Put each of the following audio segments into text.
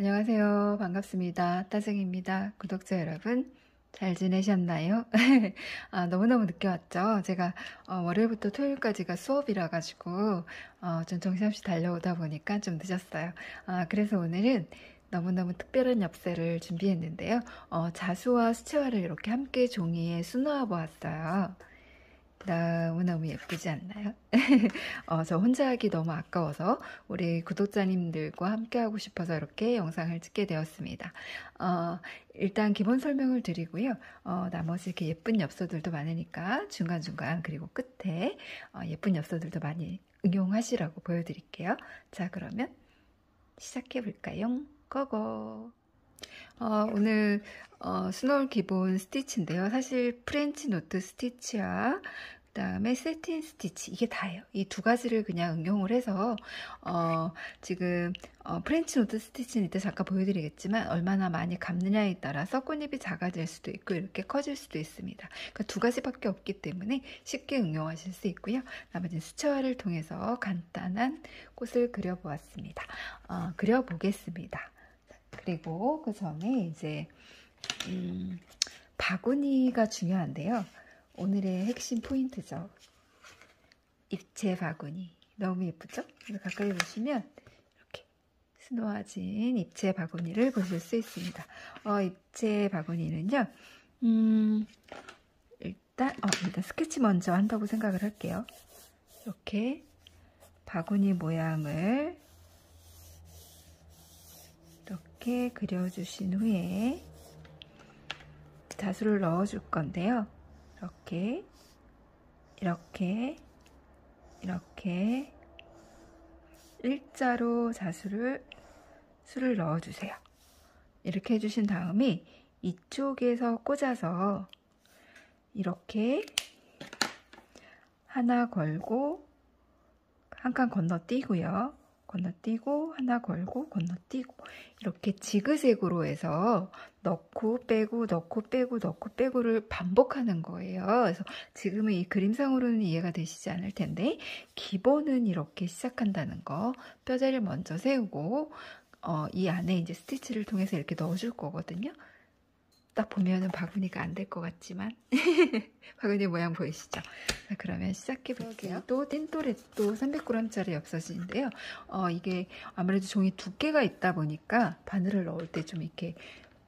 안녕하세요. 반갑습니다. 따생입니다. 구독자 여러분, 잘 지내셨나요? 너무너무 늦게 왔죠? 제가 월요일부터 토요일까지가 수업이라 가지고 좀 정신없이 달려오다 보니까 좀 늦었어요. 그래서 오늘은 너무너무 특별한 엽서를 준비했는데요. 자수와 수채화를 이렇게 함께 종이에 수놓아 보았어요. 너무너무 예쁘지 않나요? 저 혼자 하기 너무 아까워서 우리 구독자님들과 함께 하고 싶어서 이렇게 영상을 찍게 되었습니다. 일단 기본 설명을 드리고요. 나머지 이렇게 예쁜 엽서들도 많으니까 중간중간 그리고 끝에 예쁜 엽서들도 많이 응용하시라고 보여드릴게요. 자, 그러면 시작해 볼까요? 고고! 오늘 스노울 기본 스티치인데요. 사실 프렌치 노트 스티치와 그 다음에 세틴 스티치 이게 다예요. 이 두 가지를 그냥 응용을 해서 지금 프렌치 노트 스티치는 이때 잠깐 보여드리겠지만 얼마나 많이 감느냐에 따라서 꽃잎이 작아질 수도 있고 이렇게 커질 수도 있습니다. 그러니까 두 가지밖에 없기 때문에 쉽게 응용하실 수 있고요. 나머지는 수채화를 통해서 간단한 꽃을 그려보았습니다. 그려보겠습니다. 그리고 그 전에 이제 바구니가 중요한데요. 오늘의 핵심 포인트죠. 입체 바구니. 너무 예쁘죠? 가까이 보시면 이렇게 스노아진 입체 바구니를 보실 수 있습니다. 입체 바구니는요. 일단 스케치 먼저 한다고 생각을 할게요. 이렇게 바구니 모양을 이렇게 그려주신 후에 자수를 넣어줄 건데요. 이렇게 일자로 수를 넣어주세요. 이렇게 해주신 다음에 이쪽에서 꽂아서 이렇게 하나 걸고 한 칸 건너뛰고요. 건너뛰고 하나 걸고 건너뛰고 이렇게 지그재그로 해서 넣고 빼고 넣고 빼고 넣고 빼고를 반복하는 거예요. 그래서 지금은 이 그림상으로는 이해가 되시지 않을 텐데 기본은 이렇게 시작한다는 거. 뼈대를 먼저 세우고 이 안에 이제 스티치를 통해서 이렇게 넣어줄 거거든요. 딱 보면은 바구니가 안 될 것 같지만 바구니 모양 보이시죠? 자, 그러면 시작해 볼게요. 또 틴토레또 300g짜리 엽서지인데요. 이게 아무래도 종이 두께가 있다 보니까 바늘을 넣을 때 좀 이렇게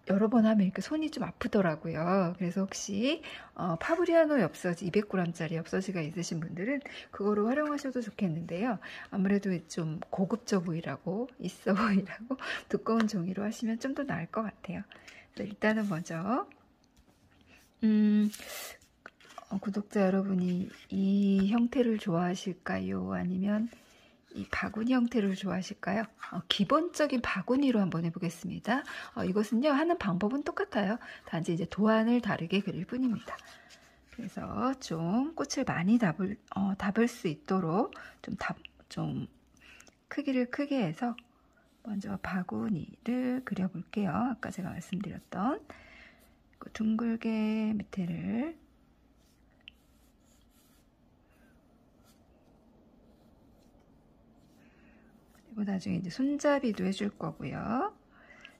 여러 번 하면 이렇게 손이 좀 아프더라고요. 그래서 혹시 파브리아노 엽서지 200g짜리 엽서지가 있으신 분들은 그거로 활용하셔도 좋겠는데요. 아무래도 좀 고급져 보이라고 있어 보이라고 두꺼운 종이로 하시면 좀 더 나을 것 같아요. 일단은 먼저 구독자 여러분이 이 형태를 좋아하실까요? 아니면 이 바구니 형태를 좋아하실까요? 기본적인 바구니로 한번 해보겠습니다. 이것은요, 하는 방법은 똑같아요. 단지 이제 도안을 다르게 그릴 뿐입니다. 그래서 좀 꽃을 많이 담을 수 있도록 좀 크기를 크게 해서 먼저 바구니를 그려볼게요. 아까 제가 말씀드렸던 둥글게 밑에를 그리고 나중에 이제 손잡이도 해줄 거고요.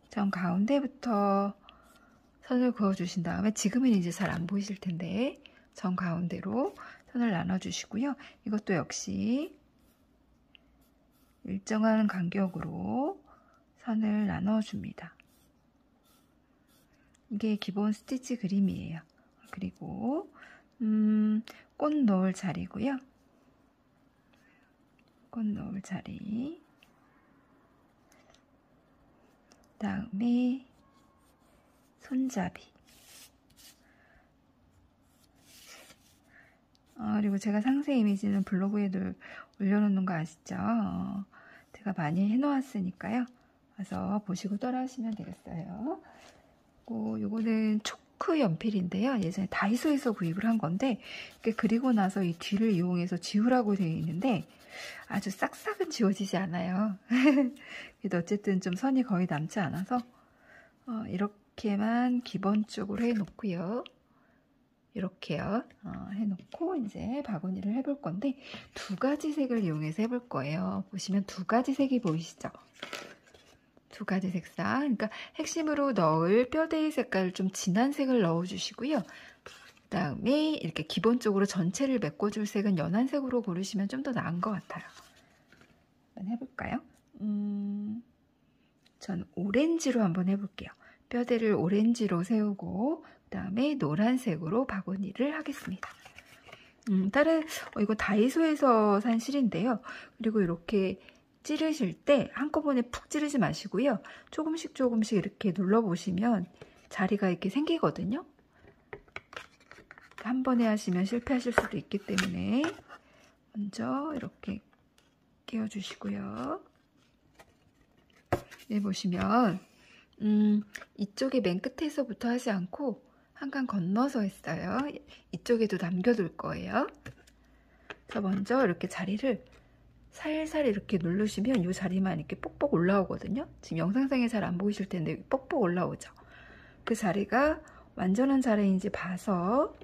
전 가운데부터 선을 그어주신 다음에 지금은 이제 잘 안 보이실 텐데 전 가운데로 선을 나눠주시고요. 이것도 역시 일정한 간격으로 선을 나눠줍니다. 이게 기본 스티치 그림이에요. 그리고 꽃 넣을 자리고요. 꽃 넣을 자리. 그다음에 손잡이. 그리고 제가 상세 이미지는 블로그에도 올려놓는 거 아시죠? 제가 많이 해놓았으니까요. 와서 보시고 따라하시면 되겠어요. 요거는 초크 연필인데요. 예전에 다이소에서 구입을 한 건데 그리고 나서 이 뒤를 이용해서 지우라고 되어 있는데 아주 싹싹은 지워지지 않아요. 그래도 어쨌든 좀 선이 거의 남지 않아서 이렇게만 기본적으로 해놓고요. 이렇게요. 해놓고 이제 바구니를 해볼 건데 두 가지 색을 이용해서 해볼 거예요. 보시면 두 가지 색이 보이시죠? 두 두 가지 색상. 그러니까 핵심으로 넣을 뼈대의 색깔을 좀 진한 색을 넣어주시고요. 그 다음에 이렇게 기본적으로 전체를 메꿔줄 색은 연한 색으로 고르시면 좀 더 나은 것 같아요. 한번 해볼까요? 전 오렌지로 한번 해볼게요. 뼈대를 오렌지로 세우고 그 다음에 노란색으로 바구니를 하겠습니다. 다른 이거 다이소에서 산 실인데요. 그리고 이렇게 찌르실 때 한꺼번에 푹 찌르지 마시고요. 조금씩 조금씩 이렇게 눌러보시면 자리가 이렇게 생기거든요. 한 번에 하시면 실패하실 수도 있기 때문에 먼저 이렇게 끼워주시고요. 네, 보시면 이쪽에 맨 끝에서부터 하지 않고 한 칸 건너서 했어요. 이쪽에도 남겨둘 거예요. 그래서 먼저 이렇게 자리를 살살 이렇게 누르시면 이 자리만 이렇게 뽁뽁 올라오거든요. 지금 영상상에 잘 안 보이실 텐데 뽁뽁 올라오죠. 그 자리가 완전한 자리인지 봐서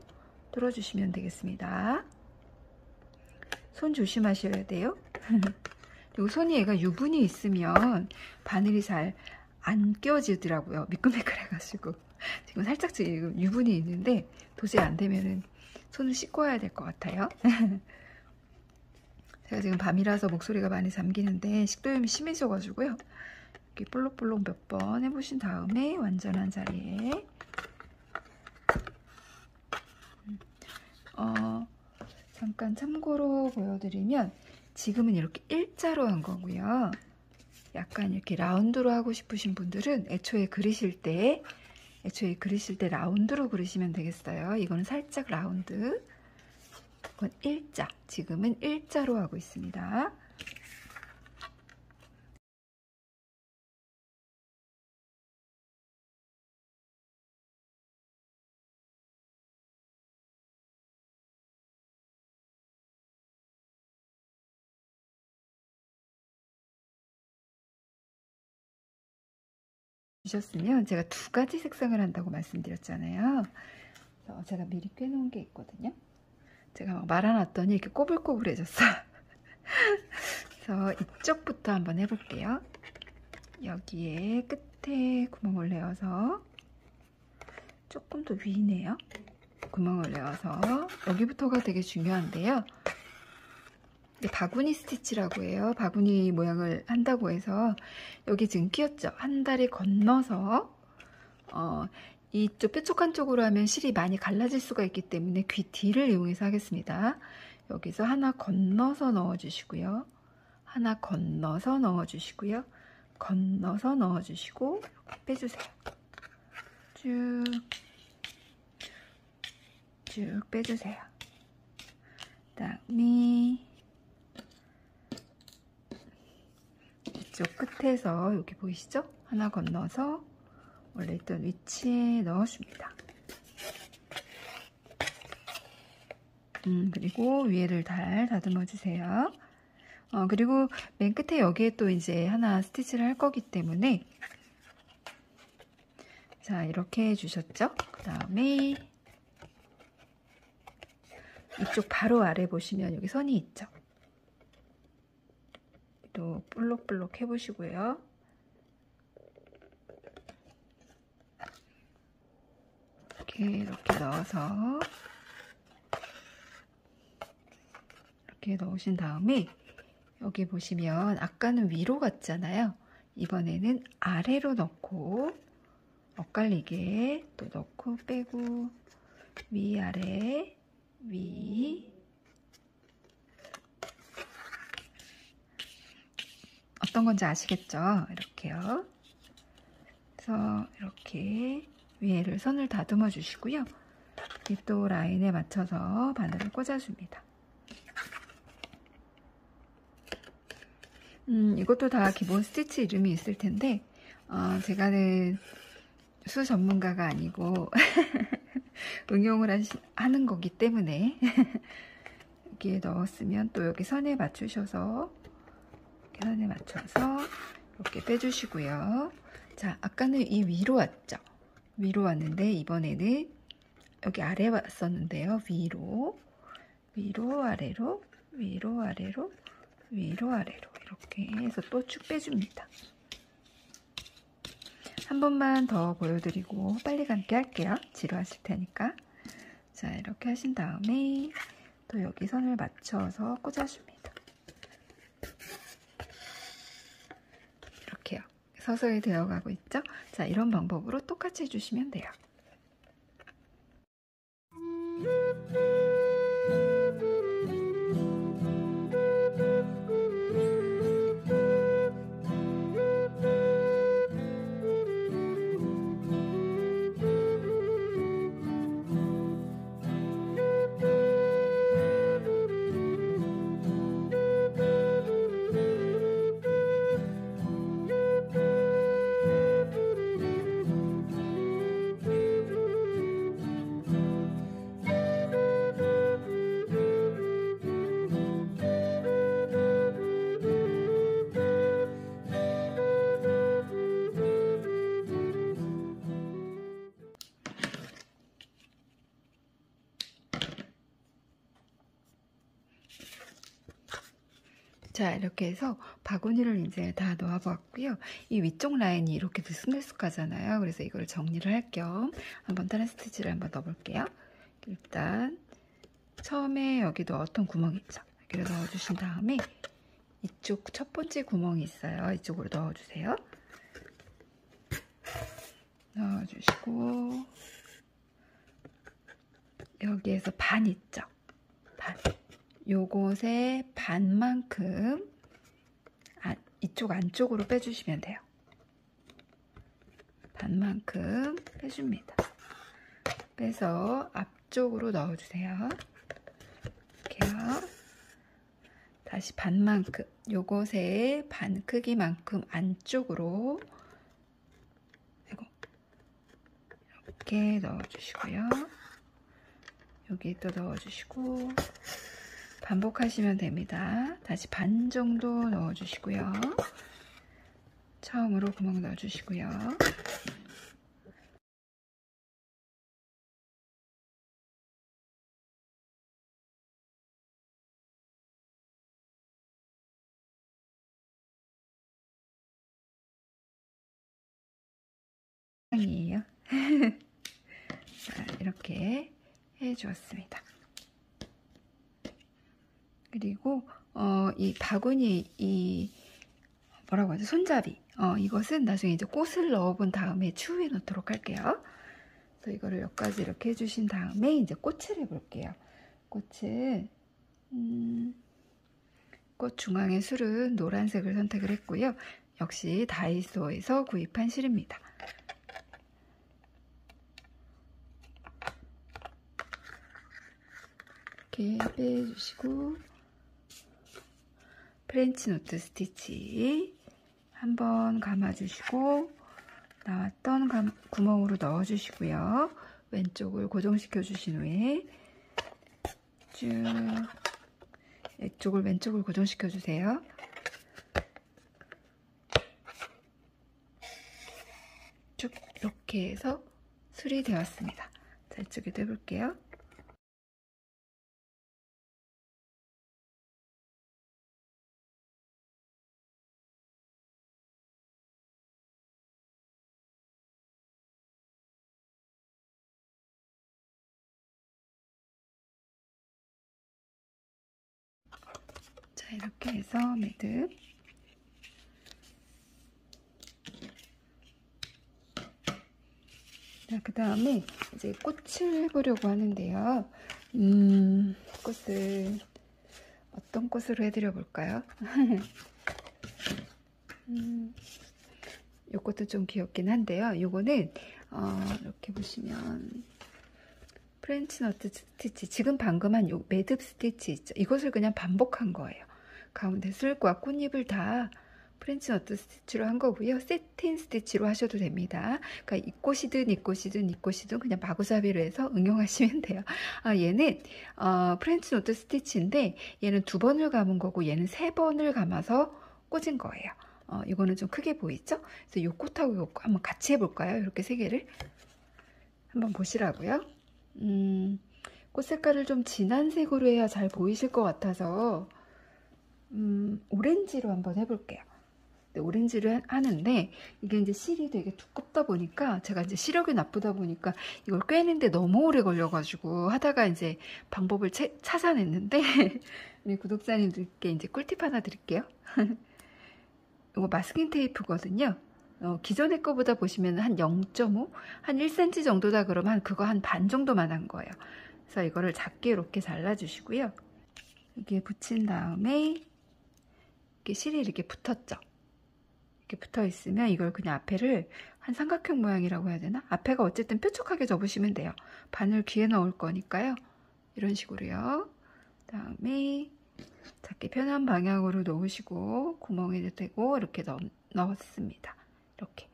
뚫어주시면 되겠습니다. 손 조심하셔야 돼요. 그리고 손이 얘가 유분이 있으면 바늘이 잘 안 끼워지더라고요. 미끌미끌해가지고 지금 살짝 지금 유분이 있는데 도저히 안 되면은 손을 씻고 와야 될 것 같아요. 제가 지금 밤이라서 목소리가 많이 잠기는데 식도염이 심해져가지고요. 이렇게 볼록볼록 몇 번 해보신 다음에 완전한 자리에 잠깐 참고로 보여드리면 지금은 이렇게 일자로 한 거고요. 약간 이렇게 라운드로 하고 싶으신 분들은 애초에 그리실 때 라운드로 그리시면 되겠어요. 이거는 살짝 라운드, 이건 일자, 지금은 일자로 하고 있습니다. 주셨으면 제가 두 가지 색상을 한다고 말씀드렸잖아요. 그래서 제가 미리 꿰놓은 게 있거든요. 제가 막 말아놨더니 이렇게 꼬불꼬불해졌어요. 그래서 이쪽부터 한번 해볼게요. 여기에 끝에 구멍을 내어서 조금 더 위네요. 구멍을 내어서 여기부터가 되게 중요한데요. 바구니 스티치라고 해요. 바구니 모양을 한다고 해서 여기 지금 끼었죠. 한 다리 건너서 이쪽 뾰족한 쪽으로 하면 실이 많이 갈라질 수가 있기 때문에 귀 뒤를 이용해서 하겠습니다. 여기서 하나 건너서 넣어주시고요. 하나 건너서 넣어주시고요. 건너서 넣어주시고 빼주세요. 쭉 빼주세요. 그다음에 이쪽 끝에서 여기 보이시죠? 하나 건너서 원래 있던 위치에 넣어줍니다. 그리고 위에를 잘 다듬어 주세요. 그리고 맨 끝에 여기에 또 이제 하나 스티치를 할 거기 때문에 자, 이렇게 해주셨죠? 그 다음에 이쪽 바로 아래 보시면 여기 선이 있죠? 또 볼록볼록 해보시고요. 이렇게 넣어서 이렇게 넣으신 다음에 여기 보시면 아까는 위로 갔잖아요. 이번에는 아래로 넣고 엇갈리게 또 넣고 빼고 위아래 위 어떤 건지 아시겠죠? 이렇게요. 그래서 이렇게 위에를 선을 다듬어 주시고요. 또 라인에 맞춰서 바늘을 꽂아줍니다. 이것도 다 기본 스티치 이름이 있을 텐데 제가는 수 전문가가 아니고 응용을 하는 거기 때문에 여기에 넣었으면 또 여기 선에 맞추셔서 이렇게 선에 맞춰서 이렇게 빼주시고요. 자, 아까는 이 위로 왔죠? 위로 왔는데 이번에는 여기 아래 왔었는데요. 위로 아래로 위로 아래로 위로 아래로 이렇게 해서 또 쭉 빼줍니다. 한 번만 더 보여드리고 빨리 감기 할게요. 지루하실 테니까. 자, 이렇게 하신 다음에 또 여기 선을 맞춰서 꽂아줍니다. 이렇게요. 서서히 되어가고 있죠? 자, 이런 방법으로 똑같이 해주시면 돼요. 자, 이렇게 해서 바구니를 이제 다 놓아보았고요. 이 위쪽 라인이 이렇게 들쑥날쑥하잖아요. 그래서 이걸 정리를 할 겸 한번 다른 스티치를 한번 넣어볼게요. 일단 처음에 여기 넣었던 구멍 있죠? 여기를 넣어주신 다음에 이쪽 첫 번째 구멍이 있어요. 이쪽으로 넣어주세요. 넣어주시고 여기에서 반 있죠? 반. 요것의 반만큼 이쪽 안쪽으로 빼주시면 돼요. 반만큼 빼줍니다. 빼서 앞쪽으로 넣어주세요. 이렇게요. 다시 반만큼, 요것의 반 크기만큼 안쪽으로 이렇게 넣어주시고요. 여기 또 넣어주시고 반복하시면 됩니다. 다시 반 정도 넣어주시고요. 처음으로 구멍 넣어주시고요. 이에요. 자, 이렇게 해주었습니다. 그리고 이 바구니 이 뭐라고 하죠? 손잡이. 이것은 나중에 이제 꽃을 넣어본 다음에 추후에 넣도록 할게요. 그래서 이거를 여기까지 이렇게 해주신 다음에 이제 꽃을 해볼게요. 꽃을 꽃 중앙의 술은 노란색을 선택을 했고요. 역시 다이소에서 구입한 실입니다. 이렇게 빼주시고 프렌치 노트 스티치 한번 감아주시고 나왔던 구멍으로 넣어주시고요. 왼쪽을 고정시켜 주신 후에 쭉 이쪽을 왼쪽을 고정시켜 주세요. 쭉 이렇게 해서 술이 되었습니다. 자, 이쪽에도 해볼게요. 자, 이렇게 해서 매듭 자, 그 다음에 이제 꽃을 해보려고 하는데요. 꽃을 어떤 꽃으로 해드려 볼까요? 요것도 좀 귀엽긴 한데요. 요거는 이렇게 보시면 프렌치 너트 스티치 지금 방금 한 요 매듭 스티치 있죠? 이것을 그냥 반복한 거예요. 가운데 술과 꽃잎을 다 프렌치 너트 스티치로 한 거고요. 세틴 스티치로 하셔도 됩니다. 그러니까 이 꽃이든 이 꽃이든 이 꽃이든 그냥 마구잡이로 해서 응용하시면 돼요. 얘는 프렌치 너트 스티치인데 얘는 2번을 감은 거고 얘는 3번을 감아서 꽂은 거예요. 이거는 좀 크게 보이죠? 그래서 요 꽃하고 요 꽃 한번 같이 해볼까요? 이렇게 3개를 한번 보시라고요. 꽃 색깔을 좀 진한 색으로 해야 잘 보이실 것 같아서 오렌지로 한번 해볼게요. 오렌지를 하는데 이게 이제 실이 되게 두껍다 보니까 제가 이제 시력이 나쁘다 보니까 이걸 꿰는데 너무 오래 걸려가지고 하다가 이제 방법을 찾아냈는데 우리 구독자님들께 이제 꿀팁 하나 드릴게요. 이거 마스킹 테이프거든요. 기존의 거보다 보시면 한 0.5, 한 1cm 정도다 그러면 그거 한 반 정도만 한 거예요. 그래서 이거를 작게 이렇게 잘라주시고요. 여기에 붙인 다음에 이렇게 실이 이렇게 붙었죠. 이렇게 붙어 있으면 이걸 그냥 앞에를 한 삼각형 모양이라고 해야 되나? 앞에가 어쨌든 뾰족하게 접으시면 돼요. 바늘 귀에 넣을 거니까요. 이런 식으로요. 그다음에 작게 편한 방향으로 놓으시고 구멍에 대고 이렇게 넣었습니다. 이렇게.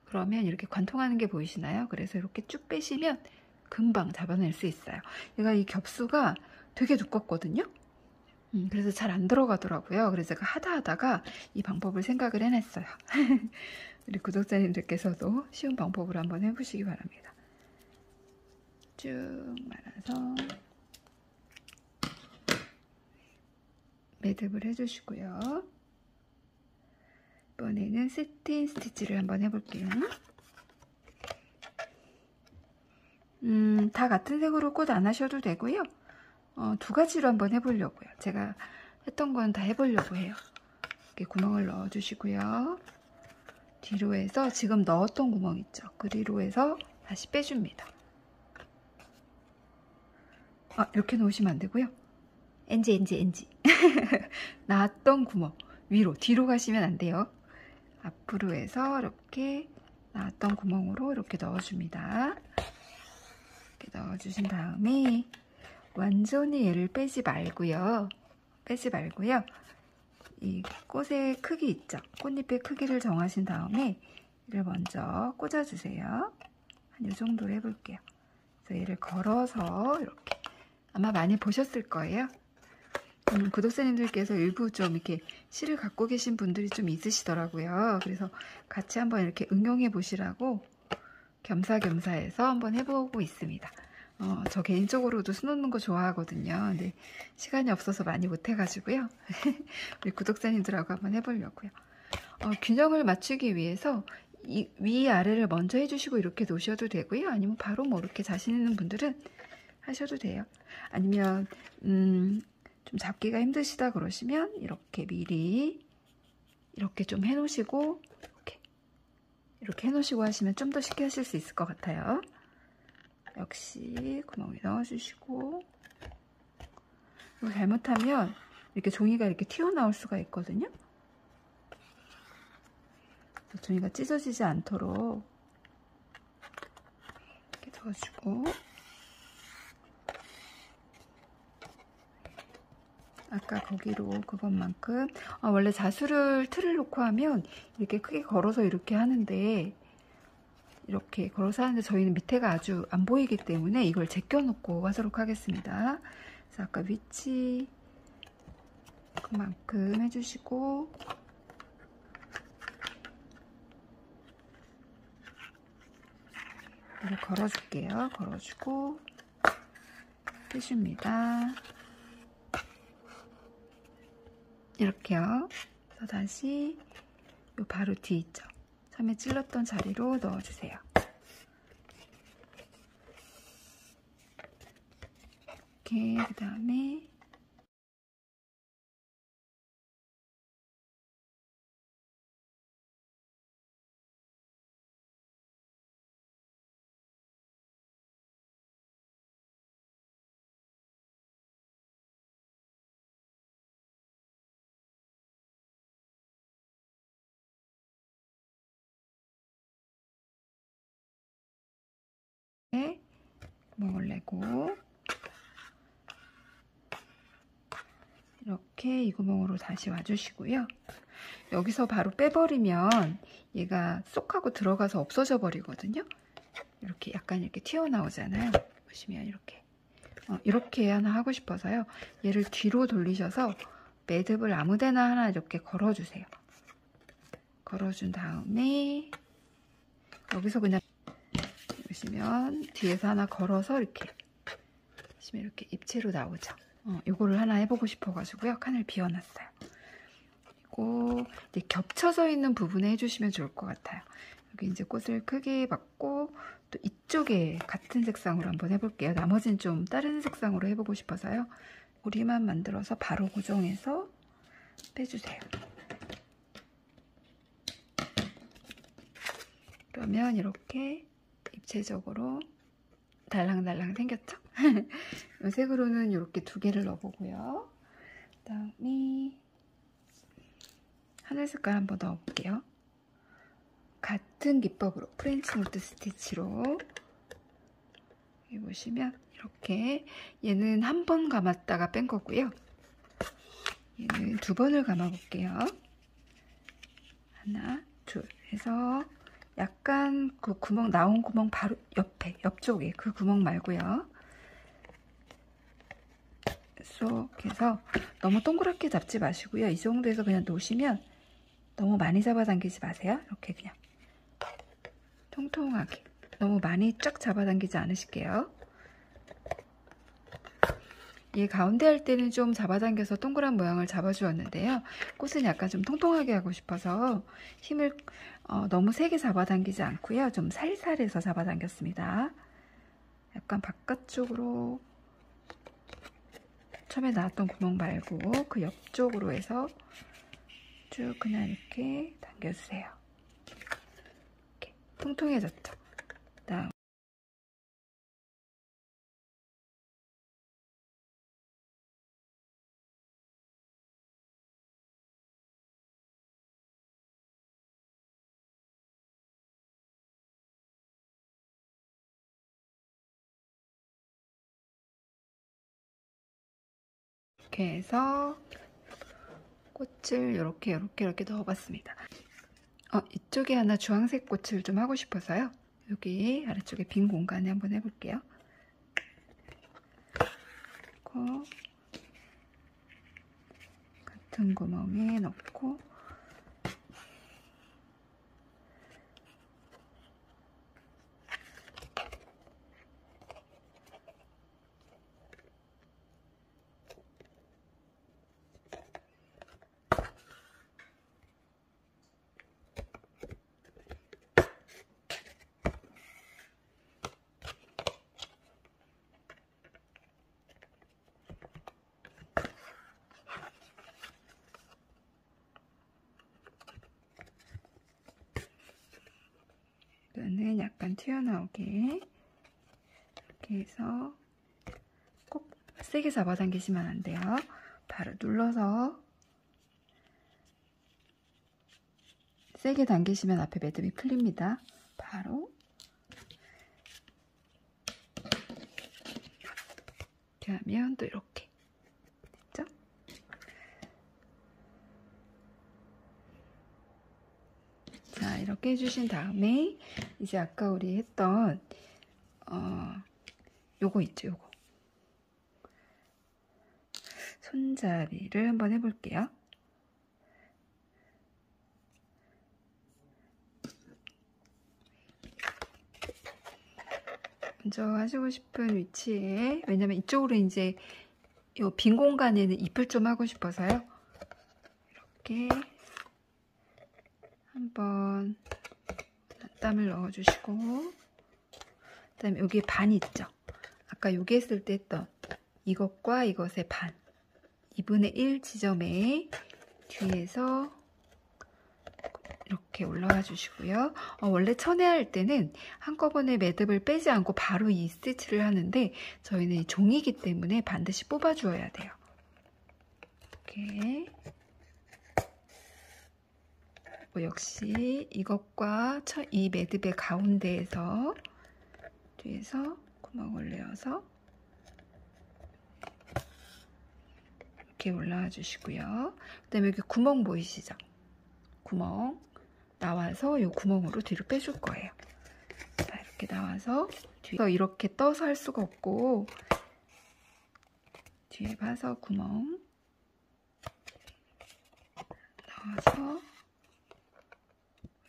그러면 이렇게 관통하는 게 보이시나요? 그래서 이렇게 쭉 빼시면 금방 잡아낼 수 있어요. 얘가 이 겹수가 되게 두껍거든요. 그래서 잘 안 들어가더라고요. 그래서 제가 하다가 이 방법을 생각을 해냈어요. 우리 구독자님들께서도 쉬운 방법으로 한번 해보시기 바랍니다. 쭉 말아서 매듭을 해주시고요. 이번에는 세틴 스티치를 한번 해볼게요. 다 같은 색으로 꽂 안 하셔도 되고요. 두 가지로 한번 해보려고요. 제가 했던 건 다 해보려고 해요. 이렇게 구멍을 넣어주시고요. 뒤로 해서 지금 넣었던 구멍 있죠? 그리로 해서 다시 빼줍니다. 이렇게 놓으시면 안 되고요. NG 나왔던 구멍 위로 뒤로 가시면 안 돼요. 앞으로 해서 이렇게 나왔던 구멍으로 이렇게 넣어줍니다. 이렇게 넣어주신 다음에 완전히 얘를 빼지 말고요. 이 꽃의 크기 있죠? 꽃잎의 크기를 정하신 다음에 얘를 먼저 꽂아주세요. 한 이 정도로 해볼게요. 그래서 얘를 걸어서 이렇게 아마 많이 보셨을 거예요. 구독자님들께서 일부 좀 이렇게 실을 갖고 계신 분들이 좀 있으시더라고요. 그래서 같이 한번 이렇게 응용해 보시라고 겸사겸사해서 한번 해보고 있습니다. 저 개인적으로도 수놓는 거 좋아하거든요. 근데 시간이 없어서 많이 못해가지고요. 우리 구독자님들하고 한번 해보려고요. 균형을 맞추기 위해서 위아래를 먼저 해주시고 이렇게 놓으셔도 되고요. 아니면 바로 뭐 이렇게 자신 있는 분들은 하셔도 돼요. 아니면 좀 잡기가 힘드시다 그러시면 이렇게 미리 이렇게 좀 해놓으시고 이렇게 해놓으시고 하시면 좀 더 쉽게 하실 수 있을 것 같아요. 역시 구멍에 넣어주시고, 이거 잘못하면 이렇게 종이가 이렇게 튀어나올 수가 있거든요. 종이가 찢어지지 않도록 이렇게 넣어주고, 아까 거기로 그것만큼 원래 자수를 틀을 놓고 하면 이렇게 크게 걸어서 이렇게 하는데 저희는 밑에가 아주 안 보이기 때문에 이걸 제껴놓고 하도록 하겠습니다. 그래서 아까 위치 그만큼 해주시고 이걸 걸어줄게요. 걸어주고 빼줍니다. 이렇게요. 그래서 다시 요 바로 뒤 있죠? 처음에 찔렀던 자리로 넣어주세요. 이렇게 그 다음에 구멍을 내고 이렇게 이 구멍으로 다시 와주시고요. 여기서 바로 빼버리면 얘가 쏙 하고 들어가서 없어져 버리거든요. 이렇게 약간 이렇게 튀어나오잖아요. 보시면 이렇게 하나 하고 싶어서요. 얘를 뒤로 돌리셔서 매듭을 아무데나 하나 이렇게 걸어주세요. 걸어준 다음에 여기서 그냥 보시면 뒤에서 하나 걸어서 이렇게 보시면 이렇게 입체로 나오죠. 이거를 하나 해보고 싶어가지고요. 칸을 비워놨어요. 그리고 이제 겹쳐져 있는 부분에 해주시면 좋을 것 같아요. 여기 이제 꽃을 크게 받고 또 이쪽에 같은 색상으로 한번 해볼게요. 나머지는 좀 다른 색상으로 해보고 싶어서요. 고리만 만들어서 바로 고정해서 빼주세요. 그러면 이렇게 입체적으로 달랑달랑 생겼죠? 이 색으로는 이렇게 2개를 넣어보고요. 그 다음에 하늘 색깔 한번 넣어볼게요. 같은 기법으로 프렌치 노트 스티치로 여기 보시면 이렇게 얘는 한 번 감았다가 뺀 거고요. 얘는 2번을 감아 볼게요. 하나, 둘 해서 약간 그 구멍 나온 구멍 바로 옆쪽에 그 구멍 말고요. 쏙 해서 너무 동그랗게 잡지 마시고요. 이 정도에서 그냥 놓으시면 너무 많이 잡아당기지 마세요. 이렇게 그냥 통통하게 너무 많이 쫙 잡아당기지 않으실게요. 이 가운데 할 때는 좀 잡아당겨서 동그란 모양을 잡아주었는데요. 꽃은 약간 좀 통통하게 하고 싶어서 힘을 너무 세게 잡아당기지 않고요. 좀 살살해서 잡아당겼습니다. 약간 바깥쪽으로 처음에 나왔던 구멍 말고 그 옆쪽으로 해서 쭉 그냥 이렇게 당겨주세요. 이렇게 통통해졌죠? 다음 이렇게 해서 꽃을 이렇게 넣어봤습니다. 이쪽에 하나 주황색 꽃을 좀 하고 싶어서요. 여기 아래쪽에 빈 공간에 한번 해볼게요. 그리고 같은 구멍에 넣고 이거는 약간 튀어나오게 이렇게 해서 꼭 세게 잡아당기시면 안 돼요. 바로 눌러서 세게 당기시면 앞에 매듭이 풀립니다. 바로 이렇게 하면 또 이렇게 됐죠? 자, 이렇게 해주신 다음에 이제 아까 우리 했던 요거 있죠, 요거 손잡이를 한번 해볼게요. 먼저 하시고 싶은 위치에, 왜냐면 이쪽으로 이제 요 빈 공간에는 잎을 좀 하고 싶어서요. 이렇게 한번 땀을 넣어주시고, 그 다음에 여기 반 있죠? 아까 여기 했을 때 했던 이것과 이것의 반 2분의 1 지점에 뒤에서 이렇게 올라와 주시고요. 원래 천혜할 때는 한꺼번에 매듭을 빼지 않고 바로 이 스티치를 하는데 저희는 이 종이기 때문에 반드시 뽑아 주어야 돼요. 이렇게 역시 이것과 이 매듭의 가운데에서 뒤에서 구멍을 내어서 이렇게 올라와 주시고요. 그 다음에 여기 구멍 보이시죠? 구멍 나와서 이 구멍으로 뒤로 빼줄 거예요. 자, 이렇게 나와서 뒤에서 이렇게 떠서 할 수가 없고 뒤에 봐서 구멍 넣어서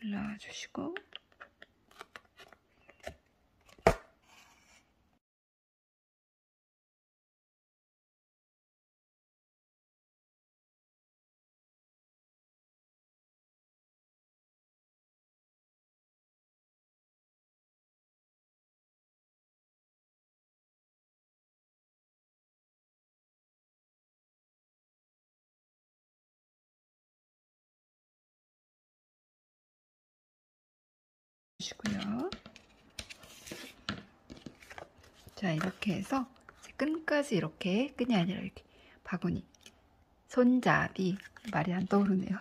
올라와 주시고 넣어주고요. 자, 이렇게 해서 끈까지 이렇게, 끈이 아니라 이렇게 바구니, 손잡이, 말이 안 떠오르네요.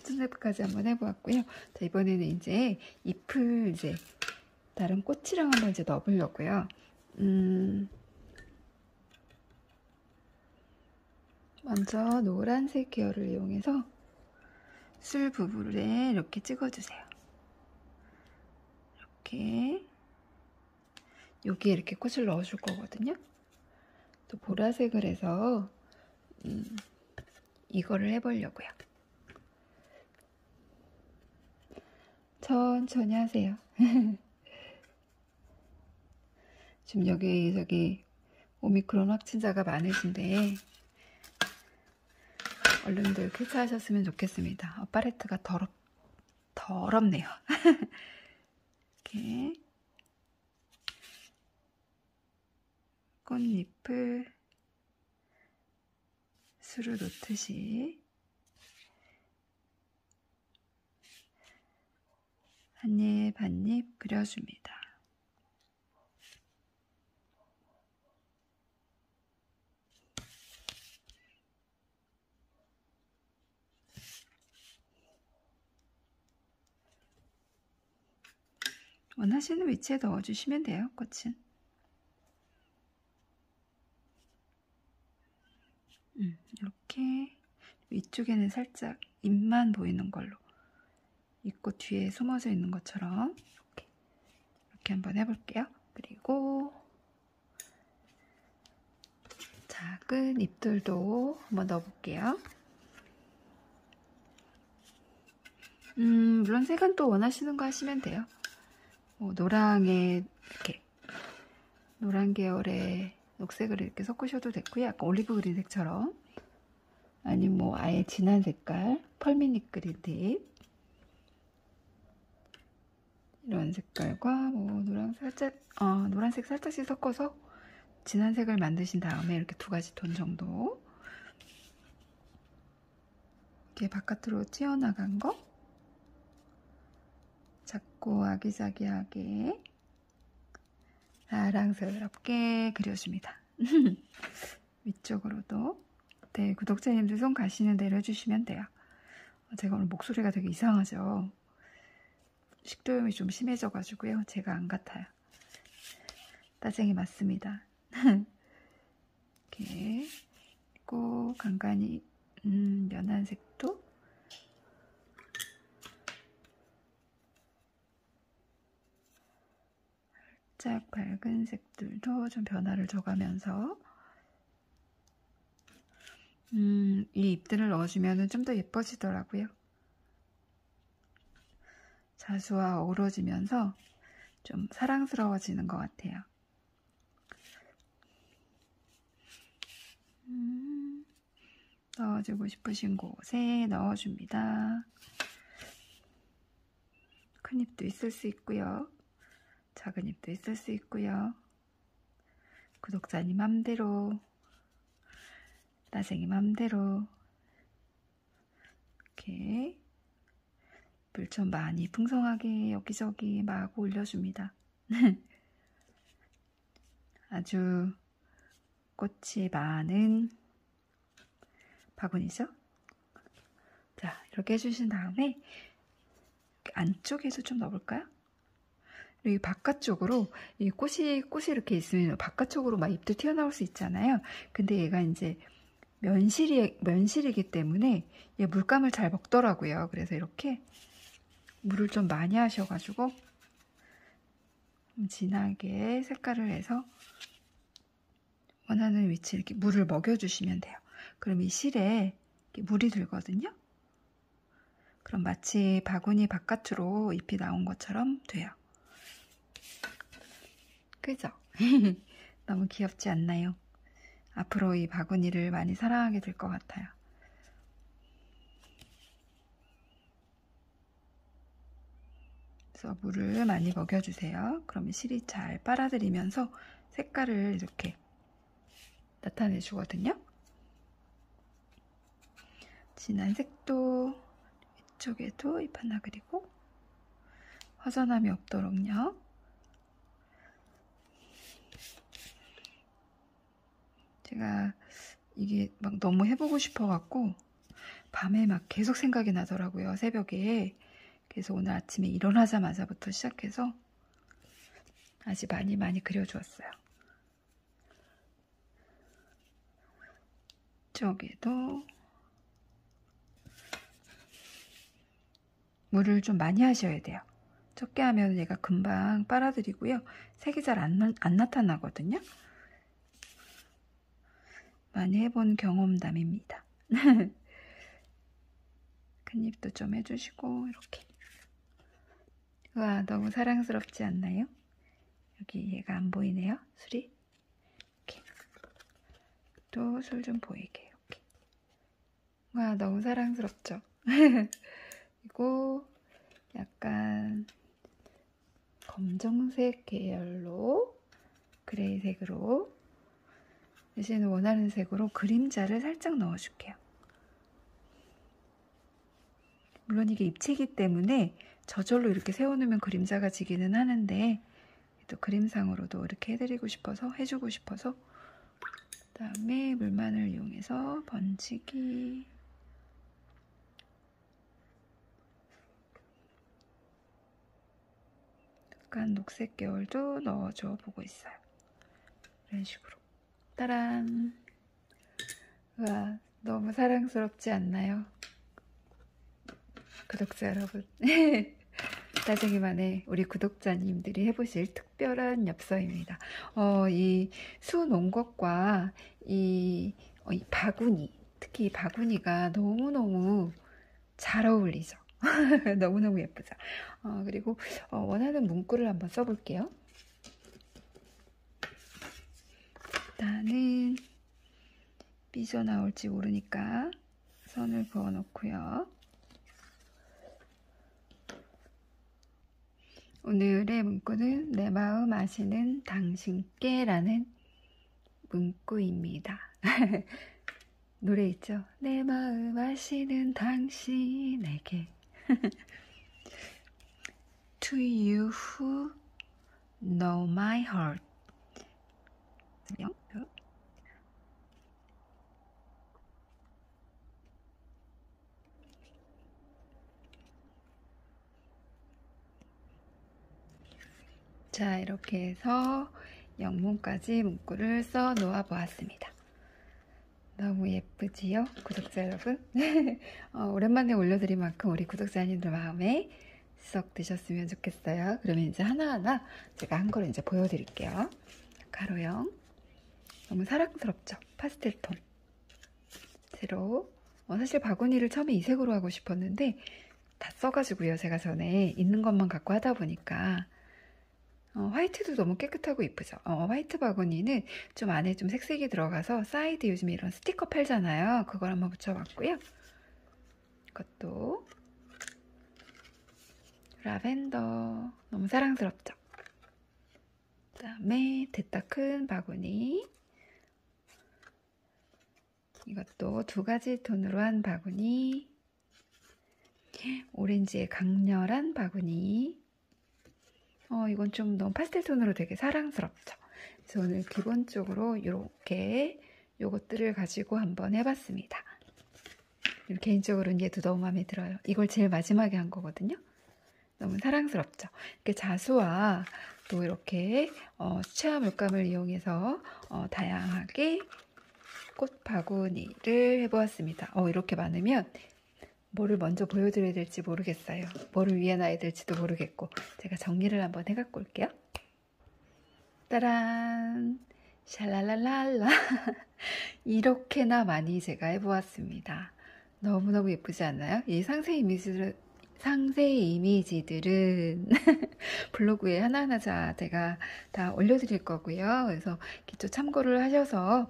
손잡이까지 한번 해보았고요. 자, 이번에는 이제 잎을 이제 다른 꽃이랑 한번 이제 넣어보려고요. 먼저 노란색 계열을 이용해서 술 부분에 이렇게 찍어주세요. 이렇게 여기에 이렇게 꽃을 넣어줄 거거든요. 또 보라색을 해서 이거를 해보려고요. 천천히 하세요. 지금 저기 오미크론 확진자가 많으신데 얼른들 쾌차하셨으면 좋겠습니다. 팔레트가 더럽네요. 이렇게 꽃잎을 수를 놓듯이 한입 한입 그려줍니다. 원하시는 위치에 넣어주시면 돼요, 꽃은. 이렇게 위쪽에는 살짝 잎만 보이는 걸로 이 꽃 뒤에 숨어져 있는 것처럼 이렇게 한번 해볼게요. 그리고 작은 잎들도 한번 넣어볼게요. 물론 색은 또 원하시는 거 하시면 돼요. 노랑에 이렇게 노란 계열의 녹색을 이렇게 섞으셔도 됐고요. 약간 올리브 그린색처럼, 아니면 뭐 아예 진한 색깔 펄미닉 그린팁 이런 색깔과 뭐 노란색 살짝씩 섞어서 진한 색을 만드신 다음에 이렇게 두 가지 톤 정도 이렇게 바깥으로 튀어나간 거 작고 아기자기하게 사랑스럽게 그려줍니다. 위쪽으로도. 네, 구독자님들 손 가시는 대로 해주시면 돼요. 제가 오늘 목소리가 되게 이상하죠? 식도염이 좀 심해져가지고요. 제가 안 같아요. 따쟁이 맞습니다. 이렇게 꼭 간간히 연한 색도 살짝 밝은 색들도 좀 변화를 줘가면서 이 잎들을 넣어주면 좀 더 예뻐지더라고요. 자수와 어우러지면서 좀 사랑스러워지는 것 같아요. 넣어주고 싶으신 곳에 넣어줍니다. 큰 잎도 있을 수 있고요. 작은 잎도 있을 수 있고요. 구독자님 맘대로, 따생이 맘대로 이렇게 물 좀 많이 풍성하게 여기저기 막 올려줍니다. 아주 꽃이 많은 바구니죠. 자, 이렇게 해주신 다음에 안쪽에도 좀 넣어볼까요? 여기 바깥쪽으로 이 꽃이 이렇게 있으면 바깥쪽으로 막 잎도 튀어나올 수 있잖아요. 근데 얘가 이제 면실이기 때문에 얘 물감을 잘 먹더라고요. 그래서 이렇게 물을 좀 많이 하셔가지고 좀 진하게 색깔을 해서 원하는 위치에 이렇게 물을 먹여주시면 돼요. 그럼 이 실에 물이 들거든요. 그럼 마치 바구니 바깥으로 잎이 나온 것처럼 돼요. 그죠? 너무 귀엽지 않나요? 앞으로 이 바구니를 많이 사랑하게 될 것 같아요. 그래서 물을 많이 먹여주세요. 그러면 실이 잘 빨아들이면서 색깔을 이렇게 나타내 주거든요. 진한 색도 이쪽에도 잎 하나 그리고 허전함이 없도록요. 제가 이게 막 너무 해보고 싶어갖고 밤에 막 계속 생각이 나더라고요. 새벽에. 그래서 오늘 아침에 일어나자마자부터 시작해서 아주 많이 그려주었어요. 저기도 물을 좀 많이 하셔야 돼요. 적게 하면 얘가 금방 빨아들이고요. 색이 잘 안 나타나거든요. 많이 해본 경험담입니다. 큰 입도 좀 해주시고 이렇게. 와, 너무 사랑스럽지 않나요? 여기 얘가 안 보이네요. 술이. 이렇게. 또 술 좀 보이게 이렇게. 와, 너무 사랑스럽죠? 그리고 약간 검정색 계열로 그레이색으로 대신 원하는 색으로 그림자를 살짝 넣어줄게요. 물론 이게 입체이기 때문에 저절로 이렇게 세워놓으면 그림자가 지기는 하는데 또 그림상으로도 이렇게 해드리고 싶어서 해주고 싶어서 그 다음에 물만을 이용해서 번지기 약간 녹색 계열도 넣어줘 보고 있어요. 이런 식으로 따란. 우와, 너무 사랑스럽지 않나요? 구독자 여러분. 따쟁이만의 우리 구독자님들이 해보실 특별한 엽서입니다. 이 수놓은 것과 이 바구니, 특히 이 바구니가 너무너무 잘 어울리죠. 너무너무 예쁘죠. 그리고 원하는 문구를 한번 써볼게요. 일단은 삐져나올지 모르니까 선을 그어놓고요. 오늘의 문구는 내 마음 아시는 당신께 라는 문구입니다. 노래 있죠? 내 마음 아시는 당신에게 To you who know my heart. 자, 이렇게 해서 영문까지 문구를 써 놓아 보았습니다. 너무 예쁘지요? 구독자 여러분? 오랜만에 올려드린 만큼 우리 구독자님들 마음에 썩 드셨으면 좋겠어요. 그러면 이제 하나하나 제가 한 거를 이제 보여드릴게요. 가로형. 너무 사랑스럽죠? 파스텔 톤. 새로. 사실 바구니를 처음에 이 색으로 하고 싶었는데 다 써가지고요. 제가 전에 있는 것만 갖고 하다 보니까 화이트도 너무 깨끗하고 이쁘죠. 화이트 바구니는 좀 안에 좀 색색이 들어가서 사이드 요즘에 이런 스티커 팔잖아요. 그걸 한번 붙여봤고요. 이것도 라벤더 너무 사랑스럽죠. 그 다음에 됐다 큰 바구니. 이것도 두 가지 톤으로 한 바구니. 오렌지의 강렬한 바구니. 이건 좀 너무 파스텔 톤으로 되게 사랑스럽죠. 그래서 오늘 기본적으로 이렇게 요것들을 가지고 한번 해봤습니다. 개인적으로는 얘도 너무 마음에 들어요. 이걸 제일 마지막에 한 거거든요. 너무 사랑스럽죠. 이렇게 자수와 또 이렇게 수채화 물감을 이용해서 다양하게 꽃 바구니를 해보았습니다. 이렇게 많으면 뭐를 먼저 보여드려야 될지 모르겠어요. 뭐를 위에 놔야 될지도 모르겠고 제가 정리를 한번 해갖고 올게요. 따란! 샬랄랄랄라. 이렇게나 많이 제가 해보았습니다. 너무너무 예쁘지 않나요? 이 상세 이미지들은 블로그에 하나하나 제가 다 올려드릴 거고요. 그래서 기초 참고를 하셔서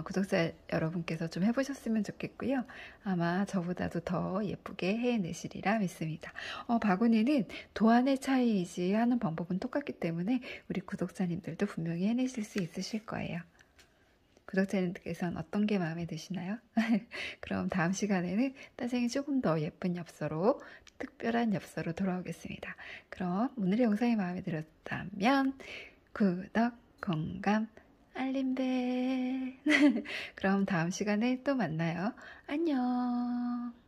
구독자 여러분께서 좀 해보셨으면 좋겠고요. 아마 저보다도 더 예쁘게 해내시리라 믿습니다. 바구니는 도안의 차이이지 하는 방법은 똑같기 때문에 우리 구독자님들도 분명히 해내실 수 있으실 거예요. 구독자님들께서는 어떤 게 마음에 드시나요? 그럼 다음 시간에는 따생이 조금 더 예쁜 엽서로 특별한 엽서로 돌아오겠습니다. 그럼 오늘의 영상이 마음에 들었다면 구독, 공감, 알림벨. 그럼 다음 시간에 또 만나요. 안녕.